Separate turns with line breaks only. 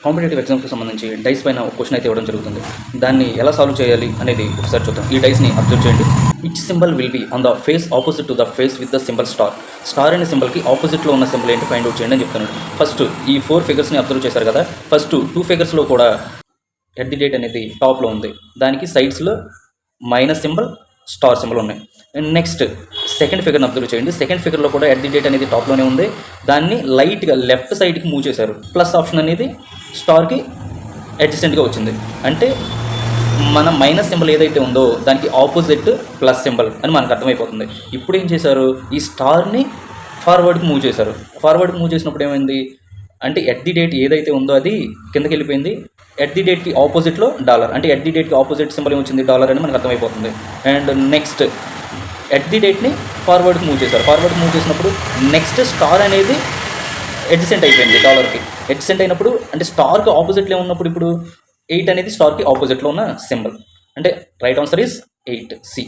Competitive ఎగ్జామ్స్కి సంబంధించి dice పైన ఒక క్వశ్చన్ అయితే ఇవ్వడం జరుగుతుంది. దాన్ని ఎలా సాల్వ్ చేయాలి అనేది ఒకసారి చూద్దాం. ఈ డైస్ని అబ్జర్వ్ చేయండి. Which symbol will be on the face opposite to the face with the symbol star. Star అనే సింబల్కి ఆపోజిట్లో ఉన్న సింబల్ ఏంటి ఫైండ్ అవుట్ చేయండి అని చెప్తున్నాడు. ఫస్ట్ ఈ 4 ఫిగర్స్ని అబ్జర్వ్ చేశారు కదా. ఫస్ట్ 2 ఫిగర్స్లో కూడా ఎట్ ది డేట్ అనేది టాప్లో ఉంది. దానికి సైడ్స్లో మైనస్ సింబల్, స్టార్ సింబల్ ఉన్నాయి. అండ్ నెక్స్ట్ సెకండ్ ఫిగర్ని అబ్జర్వ్ చేయండి. సెకండ్ ఫిగర్లో కూడా ఎట్ ది డేట్ అనేది టాప్లోనే ఉంది. దాన్ని లైట్గా లెఫ్ట్ సైడ్కి మూవ్ చేశారు. ప్లస్ ఆప్షన్ అనేది స్టార్కి అడ్జసెంట్గా వచ్చింది. అంటే మన మైనస్ సింబల్ ఏదైతే ఉందో దానికి ఆపోజిట్ ప్లస్ సింబల్ అని మనకు అర్థమైపోతుంది. ఇప్పుడు ఏం చేశారు, ఈ స్టార్ని ఫార్వర్డ్కి మూవ్ చేశారు. ఫార్వర్డ్కి మూవ్ చేసినప్పుడు ఏమైంది అంటే ఎట్ ది డేట్ ఏదైతే ఉందో అది కిందకి వెళ్ళిపోయింది. ఎట్ ది డేట్కి ఆపోజిట్లో డాలర్, అంటే ఎట్ ది డేట్కి ఆపోజిట్ సింబల్ ఏమొచ్చింది, డాలర్ అని మనకు అర్థమైపోతుంది. అండ్ నెక్స్ట్ ఎట్ ది డేట్ని ఫార్వర్డ్కి మూవ్ చేశారు. ఫార్వర్డ్కి మూవ్ చేసినప్పుడు నెక్స్ట్ స్టార్ అనేది అడ్జసెంట్ అయిపోయింది డాలర్కి. అడ్జసెంట్ అయినప్పుడు అంటే స్టార్కి ఆపోజిట్లో ఉన్నప్పుడు ఇప్పుడు 8 అనేది స్టార్కి ఆపోజిట్లో ఉన్న సింబల్. అంటే రైట్ ఆన్సర్ ఈజ్ 8 సి.